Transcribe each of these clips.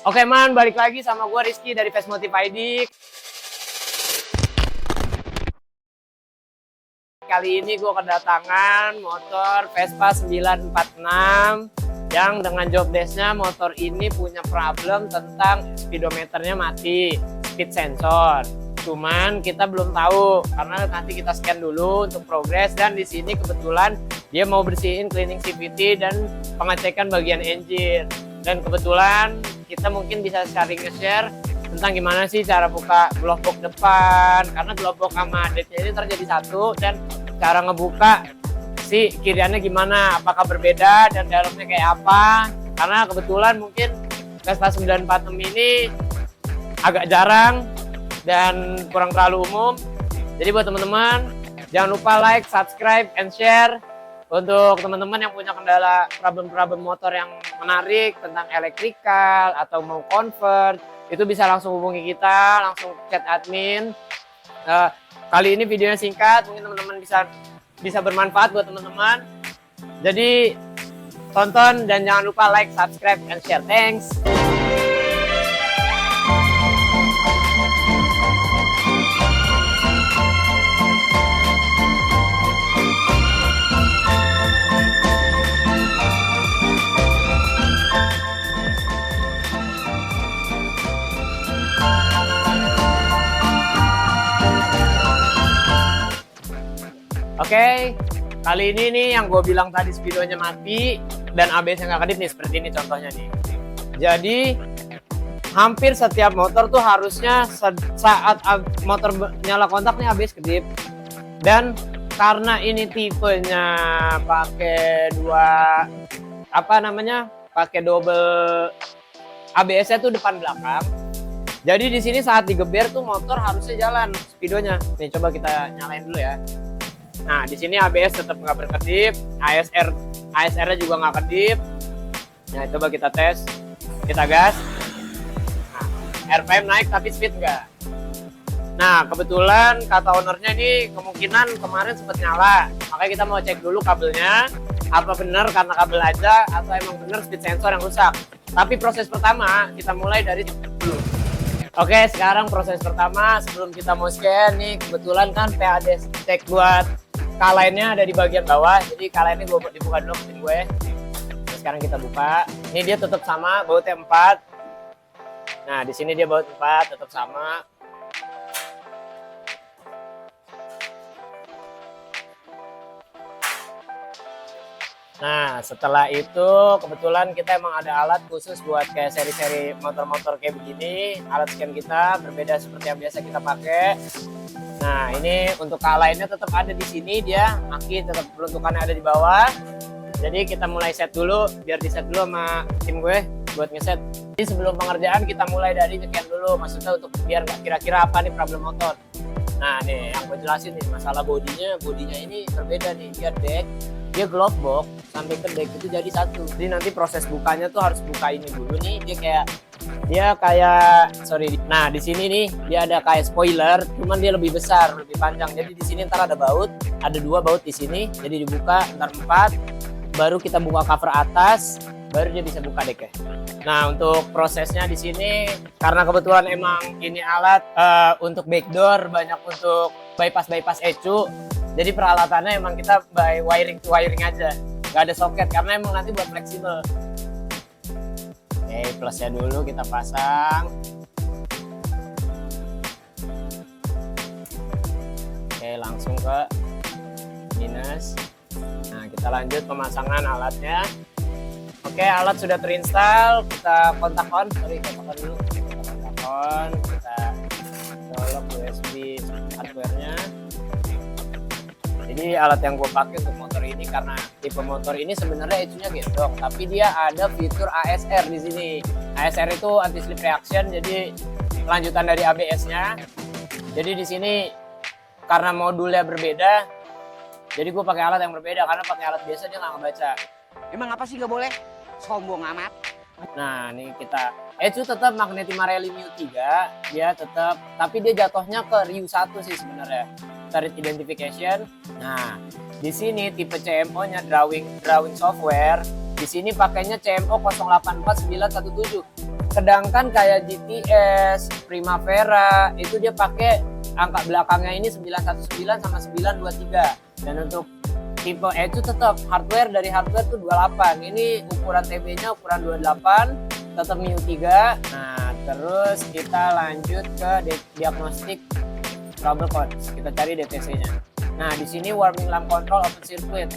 Oke man, balik lagi sama gue Rizky dari Vesmotive ID. Kali ini gue kedatangan motor Vespa 946 yang dengan job desk-nya motor ini punya problem tentang speedometernya mati, speed sensor. Cuman kita belum tahu karena nanti kita scan dulu untuk progres, dan di sini kebetulan dia mau bersihin cleaning CVT dan pengecekan bagian engine. Dan kebetulan kita mungkin bisa sharing nge-share tentang gimana sih cara buka glove box depan, karena glove box sama deadnya ini terjadi satu, dan cara ngebuka si kiriannya gimana, apakah berbeda dan dalamnya kayak apa. Karena kebetulan mungkin Vespa 946 ini agak jarang dan kurang terlalu umum. Jadi buat teman-teman jangan lupa like, subscribe, and share. Untuk teman-teman yang punya kendala problem-problem motor yang menarik tentang elektrikal atau mau convert, itu bisa langsung hubungi kita, langsung chat admin. Kali ini videonya singkat, mungkin teman-teman bisa bermanfaat buat teman-teman. Jadi tonton dan jangan lupa like, subscribe, and share. Thanks. Oke, kali ini nih yang gue bilang tadi speedonya mati dan ABS-nya nggak kedip nih, seperti ini contohnya nih. Jadi hampir setiap motor tuh harusnya saat motor nyala kontak nih ABS kedip. Dan karena ini tipenya pakai pakai double ABS-nya tuh depan belakang. Jadi di sini saat digeber tuh motor harusnya jalan speedonya. Nih coba kita nyalain dulu ya. Nah, di sini ABS tetap nggak berkedip, ASR-nya juga nggak kedip. Nah, coba kita tes, kita gas. Nah, RPM naik tapi speed nggak. Nah, kebetulan kata ownernya ini kemungkinan kemarin sempat nyala. Makanya kita mau cek dulu kabelnya, apa benar karena kabel aja atau emang benar speed sensor yang rusak. Tapi proses pertama kita mulai dari dulu. Oke, sekarang proses pertama sebelum kita mau scan nih, kebetulan kan PAD cek buat kalainnya ada di bagian bawah, jadi kalainnya gue dibuka dulu mesin gue. Nah, sekarang kita buka. Ini dia tetap sama, bautnya 4. Nah, di sini dia baut 4, tetap sama. Nah, setelah itu kebetulan kita emang ada alat khusus buat kayak seri-seri motor-motor kayak begini. Alat scan kita berbeda seperti yang biasa kita pakai. Nah, ini untuk kalainnya tetap ada di sini, dia aki tetap peruntukannya ada di bawah. Jadi kita mulai set dulu, biar di set dulu sama tim gue buat ngeset. Jadi sebelum pengerjaan kita mulai dari nge-scan dulu, maksudnya untuk biar nggak kira-kira apa nih problem motor. Nah, nih yang gue jelasin nih masalah bodinya ini berbeda nih, dia glove box sampai ke deck itu jadi satu. Jadi nanti proses bukanya tuh harus buka ini dulu nih, nah di sini nih dia ada kayak spoiler, cuman dia lebih besar, lebih panjang. Jadi di sini ntar ada baut, ada 2 baut di sini. Jadi dibuka ntar 4, baru kita buka cover atas, baru dia bisa buka decknya. Nah, untuk prosesnya di sini karena kebetulan emang ini alat untuk backdoor, banyak untuk bypass ECU. Jadi peralatannya emang kita by wiring to wiring aja, nggak ada soket karena emang nanti buat fleksibel. Oke, plusnya dulu kita pasang. Oke, langsung ke minus. Nah, kita lanjut pemasangan alatnya. Oke, alat sudah terinstall. Kita kontak on. Kita kontak on. Kita colok USB hardware-nya. Jadi alat yang gue pakai untuk motor ini karena tipe motor ini sebenarnya ECU-nya gendong, tapi dia ada fitur ASR di sini. ASR itu anti slip reaction, jadi lanjutan dari ABS-nya. Jadi di sini karena modulnya berbeda, jadi gue pakai alat yang berbeda karena pakai alat biasa dia nggak ngebaca. Emang apa sih nggak boleh? Sombong amat. Nah, ini kita ECU tetap Magnetima Rally Mu 3, dia tetap, tapi dia jatuhnya ke Ryu 1 sih sebenarnya. Turret identification. Nah, di sini tipe CMO-nya drawing software. Di sini pakainya CMO 084917. Sedangkan kayak GTS, Primavera itu dia pakai angka belakangnya ini 919 sama 923. Dan untuk tipe E itu tetap hardware dari hardware tuh 28. Ini ukuran TB-nya ukuran 28, tetap MIU 3. Nah, terus kita lanjut ke diagnostik trouble codes. Kita cari DTC-nya. Nah, di sini warming lamp control open circuit.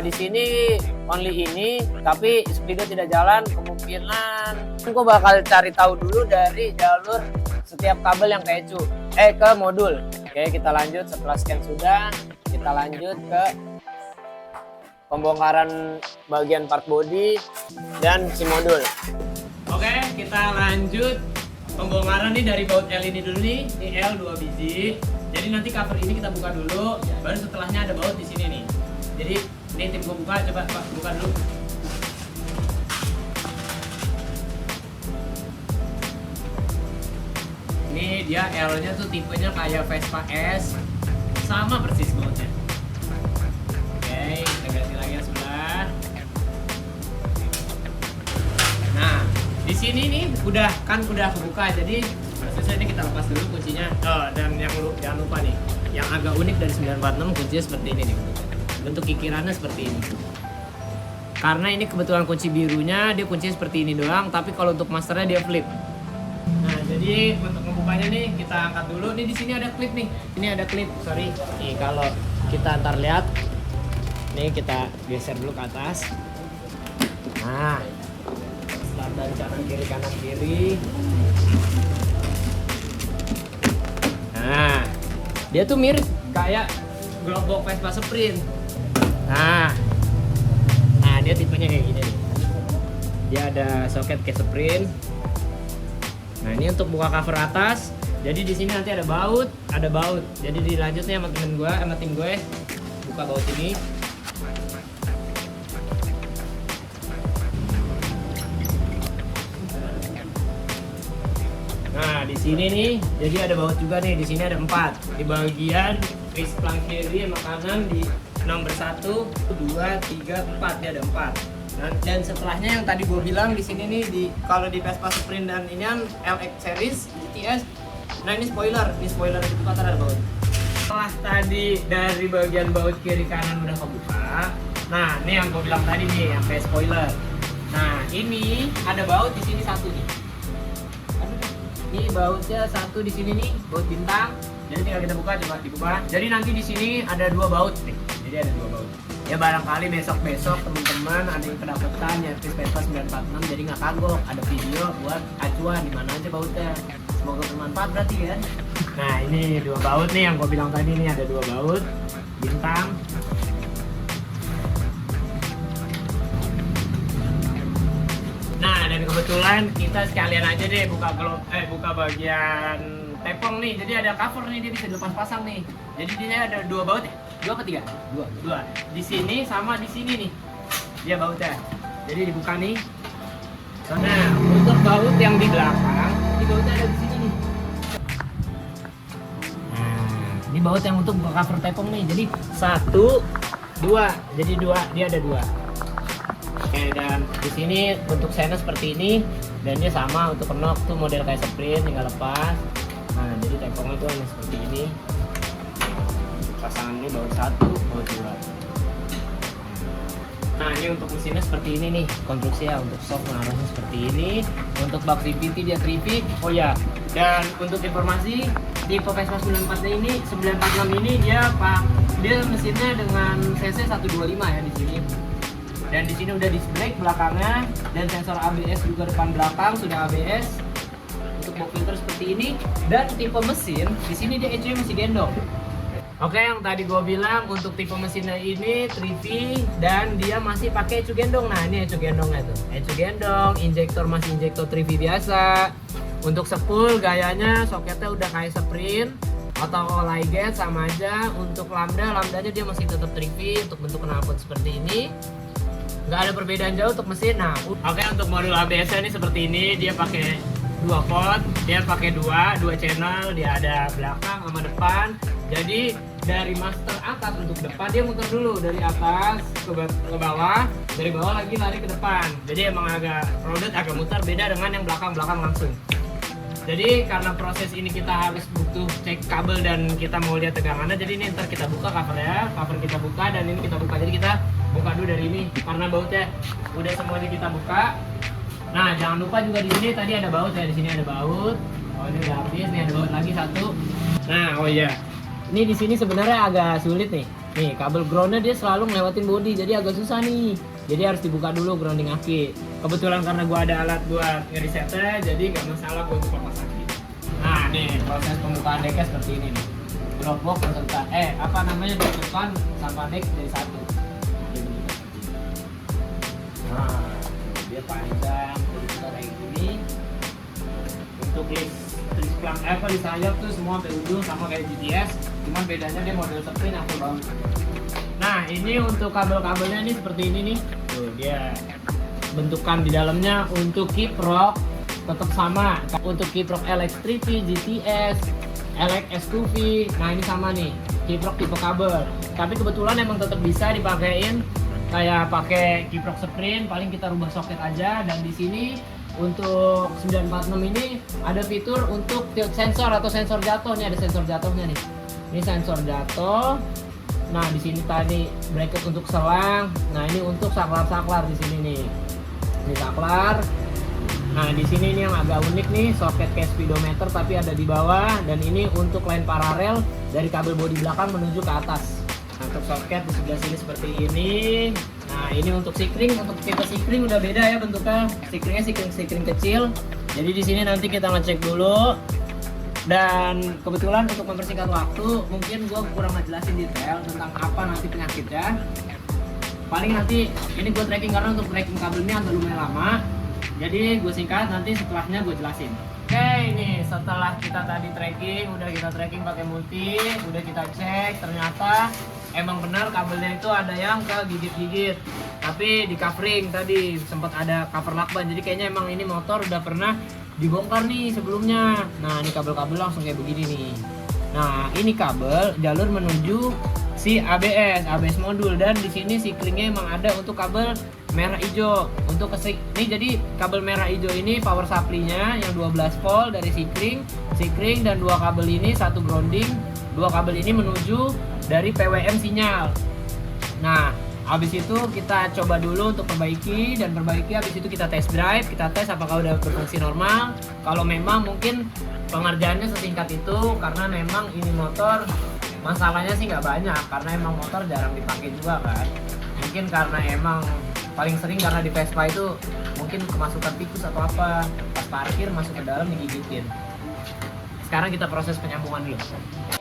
Di sini only ini, tapi Speedo tidak jalan. Kemungkinan gue bakal cari tahu dulu dari jalur setiap kabel yang ke ECU, ke modul. Oke, kita lanjut. Setelah scan sudah, kita lanjut ke pembongkaran bagian part body dan si modul. Oke, kita lanjut pembongkaran nih dari baut L ini dulu nih. Ini L 2 biji. Jadi nanti cover ini kita buka dulu, baru setelahnya ada baut di sini nih. Jadi ini tim gue buka, coba Pak buka dulu. Ini dia L-nya tuh tipenya kayak Vespa S, sama persis bautnya. Oke, kita ganti lagi yang sebelah. Nah, di sini nih udah kebuka, jadi prosesnya ini kita lepas dulu kuncinya. Dan jangan lupa nih, yang agak unik dari 946 kuncinya seperti ini nih bentuk kikirannya seperti ini. Karena ini kebetulan kunci birunya dia kuncinya seperti ini doang, tapi kalau untuk masternya dia flip. Nah, jadi untuk membukanya nih kita angkat dulu. Nih di sini ada klip nih. Ini ada klip, sorry. Nih kalau kita antar lihat, nih kita geser dulu ke atas. Nah, standar kanan kiri. Nah, dia tuh mirip kayak glove box Vespa Sprint. Nah, dia tipenya kayak gini nih. Dia ada soket kayak Sprint. Nah, ini untuk buka cover atas. Jadi di sini nanti ada baut. Jadi dilanjutnya sama tim gue buka baut ini. Nah, di sini nih, jadi ada baut juga nih. Di sini ada 4. Di bagian face plank kiri sama kanan di nomor 1, 2, 3, 4. Dia ada 4. Dan setelahnya yang tadi gue bilang di sini nih, kalau di Vespa Sprint dan ini kan LX series GTS. Nah, ini spoiler di depan ada baut. Setelah tadi dari bagian baut kiri kanan udah kebuka. Nah, ini yang gue bilang tadi nih, yang kayak spoiler. Nah, ini ada baut di sini satu nih. Ini bautnya satu di sini nih, baut bintang. Jadi tinggal kita buka, coba dibuka. Jadi nanti di sini ada 2 baut nih. Jadi ada 2 baut. Ya barangkali besok teman-teman ada yang kedapatan nyetir Vespa 946, jadi nggak kagok. Ada video buat acuan di mana aja bautnya. Semoga bermanfaat berarti ya. Nah, ini 2 baut nih yang gue bilang tadi nih, ada 2 baut bintang. Nah, dan kebetulan kita sekalian aja deh buka bagian tepong nih. Jadi ada cover nih, dia bisa dilepas pasang nih. Jadi dia ada 2 baut ya? 2 apa 3? 2. Di sini sama di sini nih. Dia bautnya. Jadi dibuka nih. Nah, untuk baut yang di belakang, ini bautnya ada di sini nih. Nah, ini baut yang untuk buka cover tepong nih. Jadi 1, 2. Jadi 2, dia ada 2. Oke, dan di sini bentuk sena seperti ini, dan dia sama untuk knock tuh model kayak Sprint, tinggal lepas. Nah, jadi tepongnya tuh hanya seperti ini. Pasangan ini baut 1, baut 2. Nah, ini untuk mesinnya seperti ini nih, konstruksinya untuk shock mengarahnya seperti ini. Untuk bak CVT dia 3V. Oh ya, dan untuk informasi tipe Vespa 946 ini dia mesinnya dengan cc 125 ya di sini. Dan di sini udah disc brake belakangnya, dan sensor ABS juga depan belakang sudah ABS. Untuk box filter seperti ini, dan tipe mesin di sini dia ECU masih gendong. Oke, yang tadi gue bilang untuk tipe mesinnya ini 3V dan dia masih pakai ECU gendong. Nah, ini ECU gendongnya tuh. ECU gendong, injektor masih injektor 3V biasa. Untuk spool gayanya soketnya udah kayak Sprint atau Liget sama aja. Untuk lambdanya dia masih tetap 3V untuk bentuk knalpot seperti ini. Nggak ada perbedaan jauh untuk mesin. Nah, oke, untuk modul ABS-nya ini seperti ini, dia pakai 2 port, dia pakai 2 channel, dia ada belakang sama depan. Jadi dari master atas untuk depan, dia muter dulu dari atas ke bawah, dari bawah lagi lari ke depan. Jadi emang agak crowded, agak muter, beda dengan yang belakang-belakang langsung. Jadi karena proses ini kita harus butuh cek kabel dan kita mau lihat tegangannya. Jadi ini ntar kita buka covernya, cover kita buka dan ini kita buka. Jadi kita buka dulu dari ini karena bautnya udah semuanya kita buka. Nah jangan lupa juga di sini tadi ada baut ya, di sini ada baut. Oh ini udah habis, nih ada baut lagi satu. Nah oh iya, ini di sini sebenarnya agak sulit nih. Nih kabel groundnya dia selalu ngelewatin body, jadi agak susah nih. Jadi harus dibuka dulu grounding aki. Kebetulan karena gua ada alat buat ngeresetnya, jadi nggak masalah gua untuk lepas aki. Nah nih proses pembukaan deknya seperti ini nih. Drop box serta apa namanya depan sama dek jadi satu. Nah dia panjang, terus kayak gini. Untuk list pelang di sayap tuh semua sampai ujung sama kayak GTS, cuman bedanya dia model sprint atau baut. Nah ini untuk kabel-kabelnya nih seperti ini nih. Tuh dia bentukan di dalamnya untuk kiprok tetap sama. Untuk kiprok LX3V, GTS, LX S2V, nah ini sama nih kiprok tipe kabel. Tapi kebetulan emang tetap bisa dipakein kayak pakai kiprok sprint, paling kita rubah soket aja. Dan di sini untuk 946 ini ada fitur untuk tilt sensor atau sensor jatuh. Nih ada sensor jatuhnya nih. Ini sensor jatuh. Nah di sini tadi bracket untuk selang. Nah ini untuk saklar di sini nih. Ini saklar. Nah di sini ini yang agak unik nih, soket kayak speedometer tapi ada di bawah. Dan ini untuk line paralel dari kabel bodi belakang menuju ke atas. Nah, untuk soket di sebelah sini seperti ini. Nah ini untuk sikring, untuk tipe sikring udah beda ya bentuknya. Sikringnya sikring kecil. Jadi di sini nanti kita ngecek dulu. Dan kebetulan untuk mempersingkat waktu, mungkin gue kurang ngejelasin detail tentang apa nanti penyakitnya. Paling nanti ini gue tracking karena untuk tracking kabelnya agak lumayan lama. Jadi gue singkat, nanti setelahnya gue jelasin. Oke, ini setelah kita tadi tracking, udah kita tracking pakai multi, udah kita cek, ternyata emang benar kabelnya itu ada yang ke gigit-gigit. Tapi di covering tadi sempat ada cover lakban. Jadi kayaknya emang ini motor udah pernah dibongkar nih sebelumnya. Nah ini kabel-kabel langsung kayak begini nih. Nah ini kabel jalur menuju si ABS modul, dan di sini siklingnya emang ada untuk kabel merah hijau untuk ini. Jadi kabel merah hijau ini power supply-nya yang 12 volt dari sikling dan dua kabel ini satu grounding, dua kabel ini menuju dari PWM sinyal. Nah habis itu kita coba dulu untuk perbaiki, habis itu kita test drive, kita tes apakah udah berfungsi normal. Kalau memang mungkin pengerjaannya sesingkat itu, karena memang ini motor masalahnya sih nggak banyak, karena emang motor jarang dipakai juga kan. Mungkin karena emang paling sering karena di Vespa itu mungkin kemasukan tikus atau apa, pas parkir masuk ke dalam digigitin. Sekarang kita proses penyambungan dulu.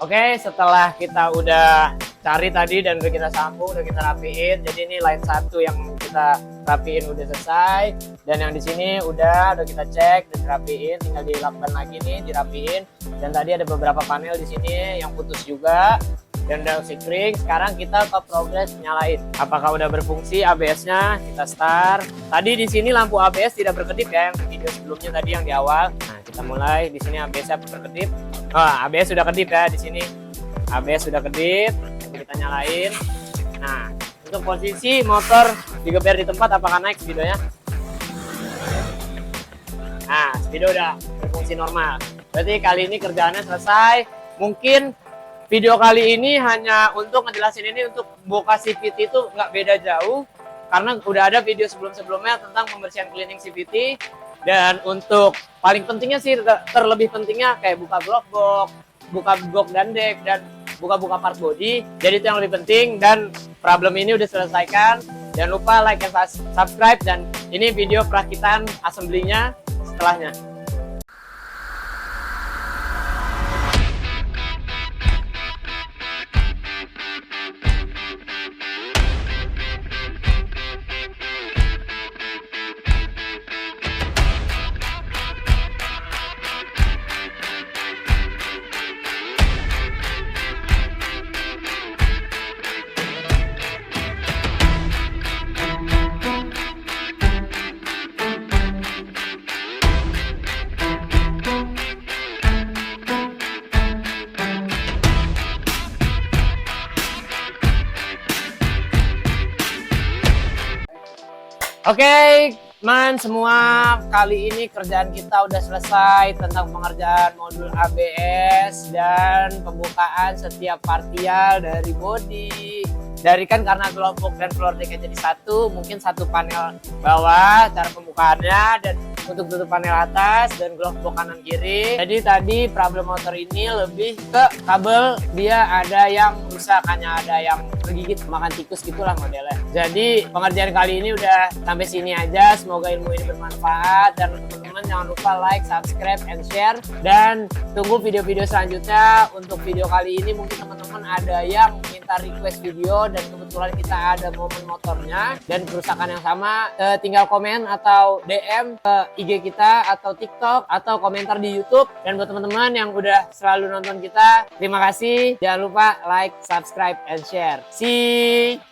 Oke, setelah kita udah cari tadi dan udah kita sambung, udah kita rapiin. Jadi ini line 1 yang kita rapiin udah selesai, dan yang di sini udah kita cek dan dirapiin, tinggal dilakban lagi nih, dirapiin. Dan tadi ada beberapa panel di sini yang putus juga dan udah sikring. Sekarang kita ke progress nyalain. Apakah udah berfungsi ABS-nya? Kita start. Tadi di sini lampu ABS tidak berkedip ya, yang video sebelumnya tadi yang di awal. Nah, kita mulai di sini ABS-nya berkedip. ABS sudah kedip ya di sini. ABS sudah kedip. Jadi kita nyalain. Nah, untuk posisi motor digeber di tempat apakah naik speedonya? Nah, speedo udah berfungsi normal. Berarti kali ini kerjaannya selesai. Mungkin video kali ini hanya untuk ngejelasin ini, untuk buka CVT itu nggak beda jauh. Karena udah ada video sebelum-sebelumnya tentang pembersihan cleaning CVT. Dan untuk paling pentingnya sih, terlebih pentingnya kayak buka glove box, buka box dan deck, dan buka-buka part body. Jadi itu yang lebih penting, dan problem ini udah selesaikan. Jangan lupa like dan subscribe, dan ini video perakitan assembly-nya setelahnya. Oke, teman semua, kali ini kerjaan kita udah selesai tentang pengerjaan modul ABS dan pembukaan setiap partial dari bodi. Dari kan karena glove box dan floor deck jadi satu, mungkin satu panel bawah cara pembukaannya dan untuk tutup panel atas dan glove box kanan kiri. Jadi tadi problem motor ini lebih ke kabel, dia ada yang rusak, hanya ada yang kegigit makan tikus gitulah modelnya. Jadi pengerjaan kali ini udah sampai sini aja. Semoga ilmu ini bermanfaat dan teman-teman jangan lupa like, subscribe, and share. Dan tunggu video-video selanjutnya. Untuk video kali ini mungkin teman-teman ada yang minta request video dan kebetulan kita ada momen motornya dan kerusakan yang sama. Tinggal komen atau DM ke IG kita atau TikTok atau komentar di YouTube. Dan buat teman-teman yang udah selalu nonton kita, terima kasih. Jangan lupa like, subscribe, and share. See